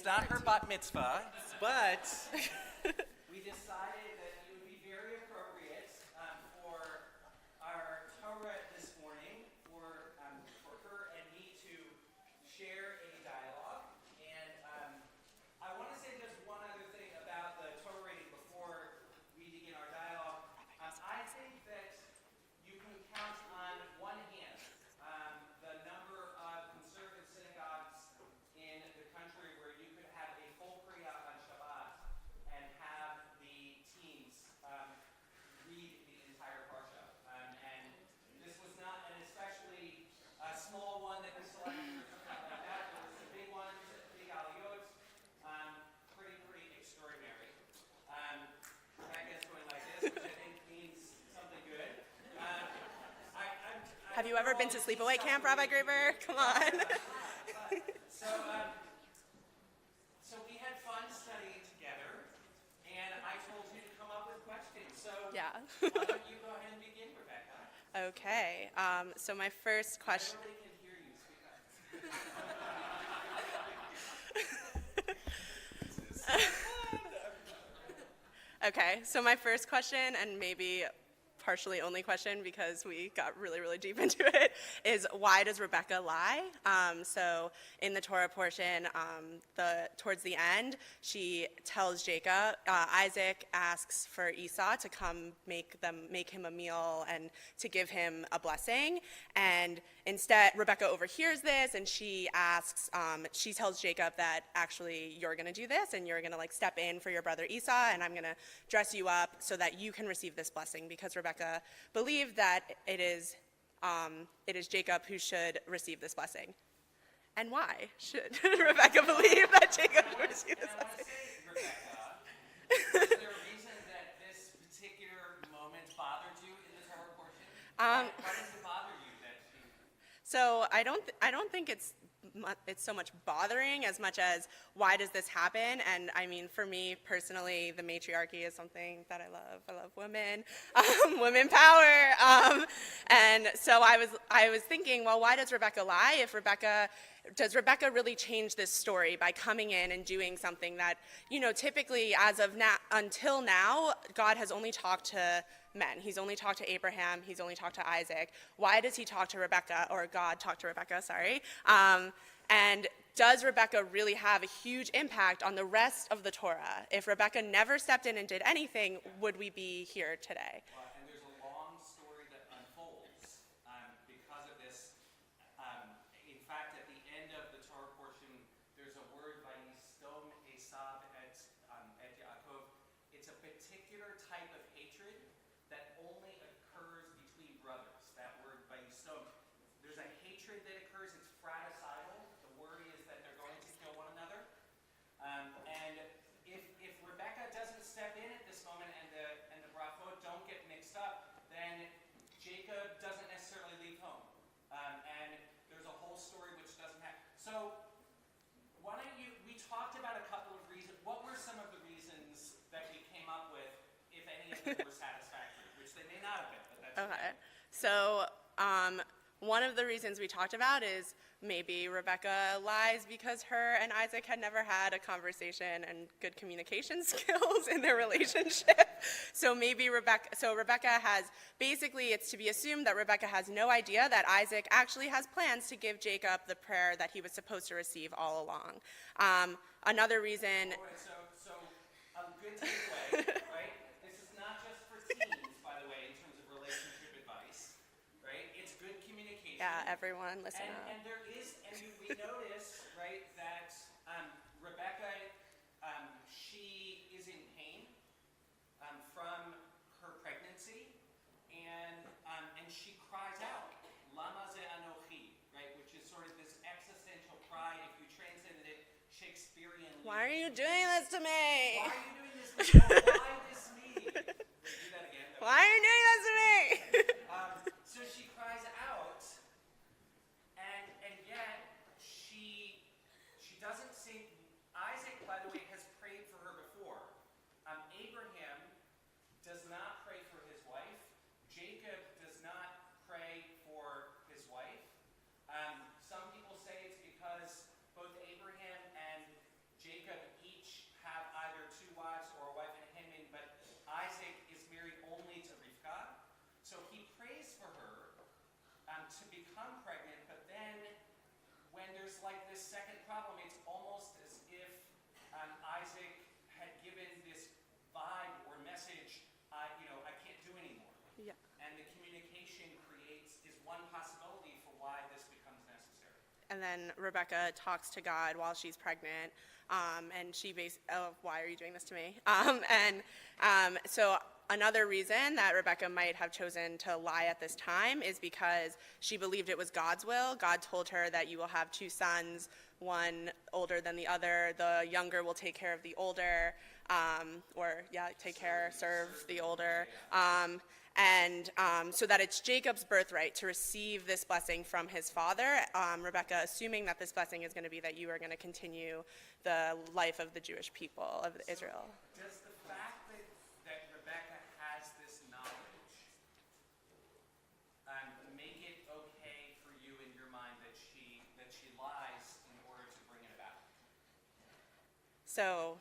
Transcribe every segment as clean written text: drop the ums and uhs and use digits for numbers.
It's not her bat mitzvah, but we decided that it would be very appropriate for our Torah this morning for her and me to share a dialogue. And I want to say just one other thing about the Torah reading before we begin our dialogue. I think that you can count on one hand the number of conservative synagogues in the country where you could have a full Kriya on Shabbat and have the teens read the entire Parsha. And this was not an especially small one that we selected or something like that. There were some big ones, big aliyot, pretty extraordinary. Rebecca's going like this, which I think means something good. Have you ever been to sleepaway camp, Rabbi Graber? Come on. So we had fun studying together, and I told you to come up with questions. So Yeah. why don't you go ahead and begin, Rebecca? Okay. So my first question. Everybody can hear you. Speak up. Okay. So my first question, and maybe partially only question because we got really deep into it, is why does Rebecca lie? So in the Torah portion, towards the end, she tells Jacob, Isaac asks for Esau to come make him a meal and to give him a blessing. And instead, Rebecca overhears this and she asks, she tells Jacob that actually you're going to do this and you're going to step in for your brother Esau and I'm going to dress you up so that you can receive this blessing, because Rebecca believed that it is Jacob who should receive this blessing. And why should Rebecca believe that Jacob would receive this blessing? Rebecca, is there a reason that this particular moment bothered you in the Torah portion? Why does it bother you that she... So I don't think it's so much bothering as much as why does this happen? And I mean, for me personally, the matriarchy is something that I love. I love women, women power. And so I was thinking, well, why does Rebecca lie? Does Rebecca really change this story by coming in and doing something that, typically as of now, until now, God has only talked to men. He's only talked to Abraham. He's only talked to Isaac. Why does he talk to Rebecca, or God talk to Rebecca, sorry? And does Rebecca really have a huge impact on the rest of the Torah? If Rebecca never stepped in and did anything, would we be here today? Well, and there's a long story that unfolds because of this. In fact, at the end of the Torah portion, there's a word by Yistom Esav et Yaakov. It's a particular type of hatred that only occurs between brothers. That word by Yistom. There's a hatred that occurs. It's fratricidal. The worry is that they're going to kill one another. And if Rebecca doesn't step in at this moment and the brachot don't get mixed up, then Jacob doesn't necessarily leave home. And there's a whole story which doesn't happen. So why don't we talked about a couple of reasons. What were some of the reasons that we came up with, if any of them were satisfactory? Which they may not have been, but that's Okay. So one of the reasons we talked about is maybe Rebecca lies because her and Isaac had never had a conversation and good communication skills in their relationship. So maybe Rebecca has, basically it's to be assumed that Rebecca has no idea that Isaac actually has plans to give Jacob the prayer that he was supposed to receive all along. Another reason... So good takeaway, right? This is not just for teens, by the way, in terms of relationship advice, right? It's good communication. Yeah, everyone, listen up. And there is, and we notice, right, that Rebecca, she is in pain from her pregnancy, and she cries out, "Lama ze anochi," right, which is sort of this existential cry. If you translated it Shakespearean. Why are you doing this to me? Why are you doing this to me? Why this me? Wait, do that again. Why are you doing this to me? So she cries out, and yet she doesn't see. Isaac, by the way, has prayed for her before. Abraham does not pray for his wife. Jacob does not pray for his wife. Some people say it's because both Abraham and Jacob like this second problem. It's almost as if Isaac had given this vibe or message, I can't do anymore. Yeah. And the communication is one possibility for why this becomes necessary. And then Rebecca talks to God while she's pregnant, and why are you doing this to me? So another reason that Rebecca might have chosen to lie at this time is because she believed it was God's will. God told her that you will have 2 sons, one older than the other. The younger will take care of the older, serve the older. So that it's Jacob's birthright to receive this blessing from his father. Rebecca assuming that this blessing is going to be that you are going to continue the life of the Jewish people of Israel. Does the fact that Rebecca has this knowledge make it okay for you in your mind that she lies in order to bring it about? So,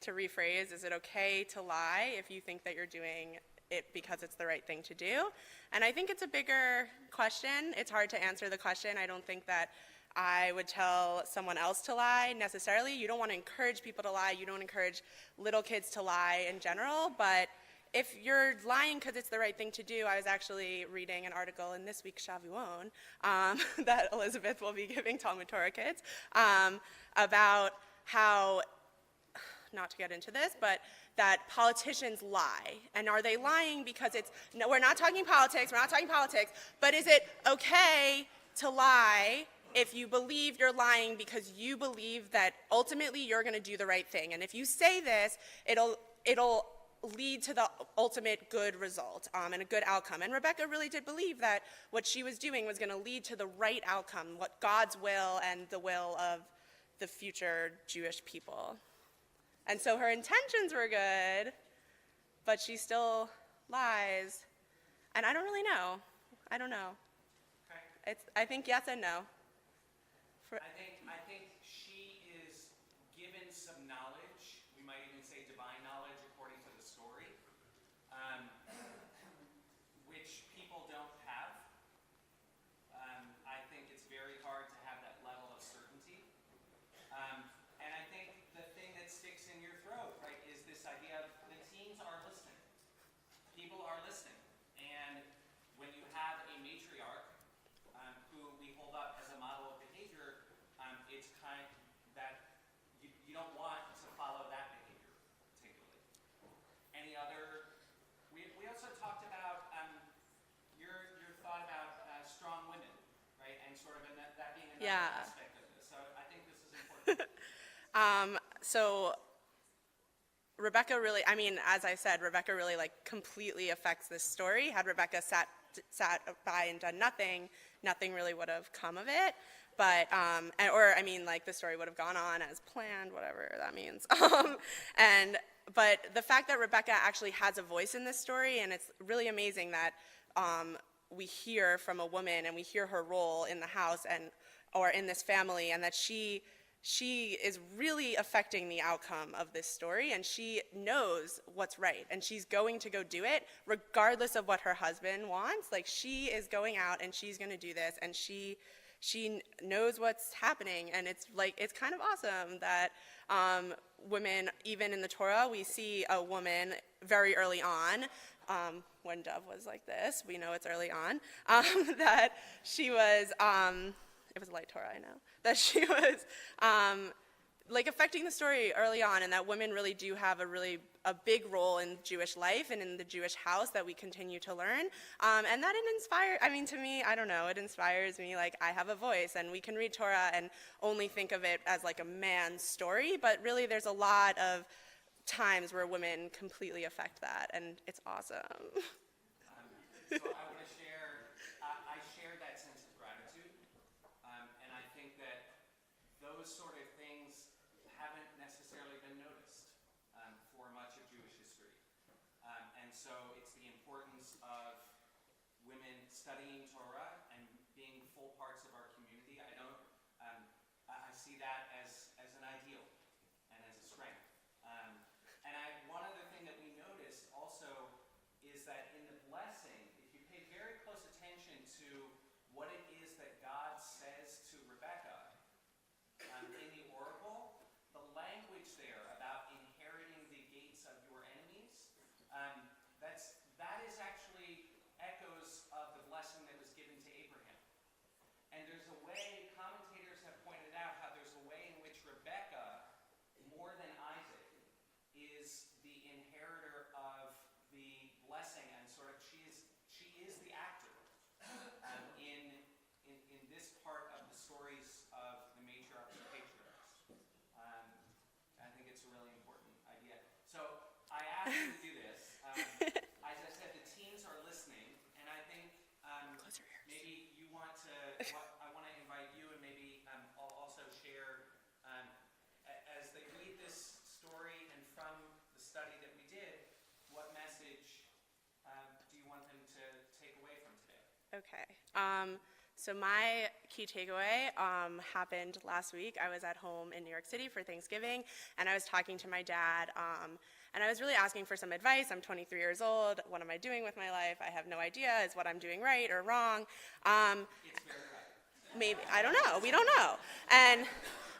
to rephrase, is it okay to lie if you think that you're doing it because it's the right thing to do? And I think it's a bigger question. It's hard to answer the question. I don't think that I would tell someone else to lie necessarily. You don't want to encourage people to lie. You don't encourage little kids to lie in general. But if you're lying because it's the right thing to do, I was actually reading an article in this week's Shavuot that Elizabeth will be giving Talmud Torah kids about how, not to get into this, but that politicians lie. And are they lying because no, we're not talking politics, but is it okay to lie if you believe you're lying because you believe that ultimately you're going to do the right thing? And if you say this, it'll lead to the ultimate good result and a good outcome. And Rebecca really did believe that what she was doing was going to lead to the right outcome, what God's will and the will of the future Jewish people. And so her intentions were good, but she still lies. And I don't really know. I don't know. Okay. I think yes and no. I think she is given some knowledge. We might even say divine knowledge according to the story, which people don't have. I think it's very hard to have that level of certainty. And I think the thing that sticks in your throat, right, is this idea of the teens are listening. People are listening. And when you have a matriarch who we hold up as a model of behavior, it's kind that you don't want to follow that behavior particularly. Any other? We also talked about your thought about strong women, right, and sort of that being another aspect of this. So I think this is important. So Rebecca really, as I said, Rebecca really completely affects this story. Had Rebecca sat by and done nothing really would have come of it. But, the story would have gone on as planned, whatever that means. But the fact that Rebecca actually has a voice in this story, and it's really amazing that we hear from a woman and we hear her role in the house or in this family, and that she is really affecting the outcome of this story, and she knows what's right, and she's going to go do it regardless of what her husband wants. She is going out and she's going to do this, and she knows what's happening. And it's kind of awesome that women, even in the Torah, we see a woman very early on, when Dove was like this, we know it's early on, that she was, it was a light Torah, I know, that she was affecting the story early on, and that women really do have a big role in Jewish life and in the Jewish house that we continue to learn. And that it inspires, to me, I don't know, it inspires me. I have a voice, and we can read Torah and only think of it as a man's story, but really there's a lot of times where women completely affect that, and it's awesome. So I want to share, I share that sense of gratitude, and I think that those sort of things haven't necessarily been noticed for much of Jewish history. And so it's the importance of women studying Torah and being full parts of our community. I see that as an ideal and as a strength. One other thing that we noticed also is that in the blessing, if you pay very close attention to what it is that God says to Rebecca, Okay. So my key takeaway happened last week. I was at home in New York City for Thanksgiving, and I was talking to my dad, and I was really asking for some advice. I'm 23 years old. What am I doing with my life? I have no idea. Is what I'm doing right or wrong? It's very right. Maybe, I don't know. We don't know. And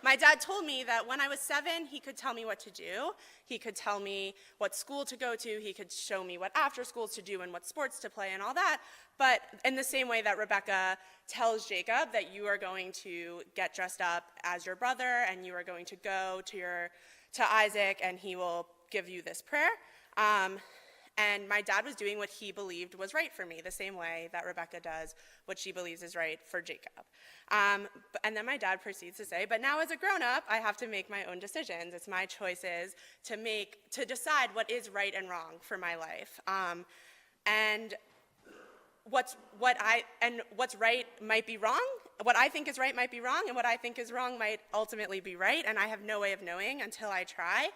my dad told me that when I was 7, he could tell me what to do. He could tell me what school to go to. He could show me what after schools to do and what sports to play and all that. But in the same way that Rebecca tells Jacob that you are going to get dressed up as your brother and you are going to go to Isaac and he will give you this prayer. And my dad was doing what he believed was right for me, the same way that Rebecca does what she believes is right for Jacob. And then my dad proceeds to say, but now as a grown-up, I have to make my own decisions. It's my choices to decide what is right and wrong for my life. And what's right might be wrong. What I think is right might be wrong, and what I think is wrong might ultimately be right, and I have no way of knowing until I try.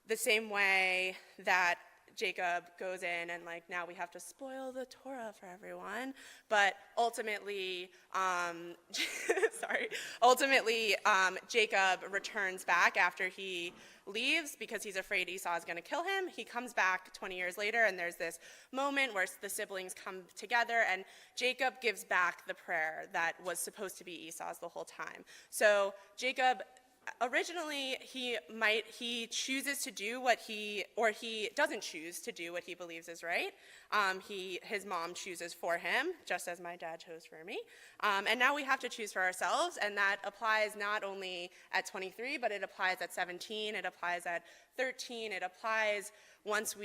The same way that Jacob goes in and now we have to spoil the Torah for everyone, but ultimately, Jacob returns back after he leaves because he's afraid Esau is going to kill him. He comes back 20 years later, and there's this moment where the siblings come together, and Jacob gives back the prayer that was supposed to be Esau's the whole time. So Jacob, originally, he chooses to do he doesn't choose to do what he believes is right. His mom chooses for him, just as my dad chose for me. And now we have to choose for ourselves, and that applies not only at 23, but it applies at 17, it applies at 13, it applies once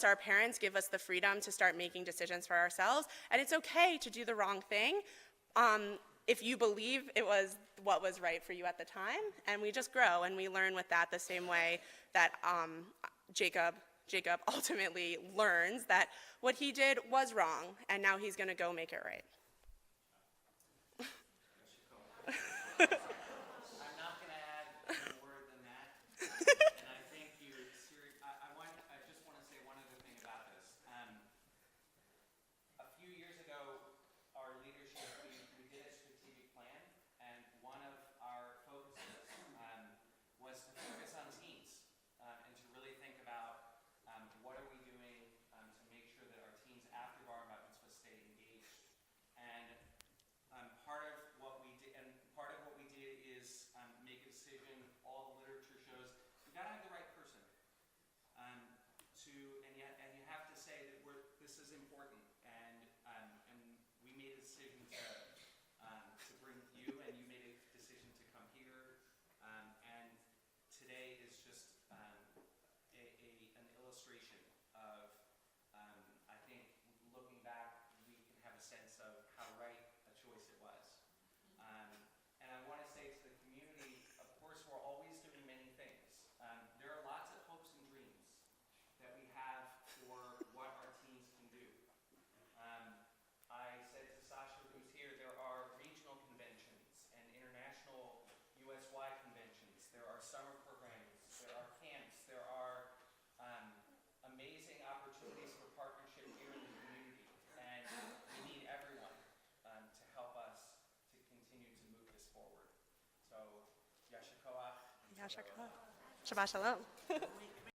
our parents give us the freedom to start making decisions for ourselves. And it's okay to do the wrong thing. If you believe it was what was right for you at the time, and we just grow and we learn with that the same way that Jacob ultimately learns that what he did was wrong, and now he's going to go make it right. I'm not going to add any more than that. And I think I just want to say one other thing about this. A few years ago, our leadership, we did a strategic plan, and one of our focuses was to focus on teens and to really think about what are we doing to make sure that our teens after bar and bat mitzvah stay engaged. And part of what we did is make a decision. All the literature shows you got to have the right person and you have to say that this is important. And we made a decision to bring you, and you made a decision to come here. And today is just an illustration of, I think, looking back, we can have a sense of how right a choice it was. And I want to say to the community, of course, we're always doing many things. There are lots of hopes and dreams that we have for what our teens can do. I said to Sasha, who's here, there are regional conventions and international US-wide conventions. There are summer programs. There are camps. There are amazing opportunities for partnership here in the community. And we need everyone to help us to continue to move this forward. So, Yasher Koach. Yasher Koach. Shabbat Shalom.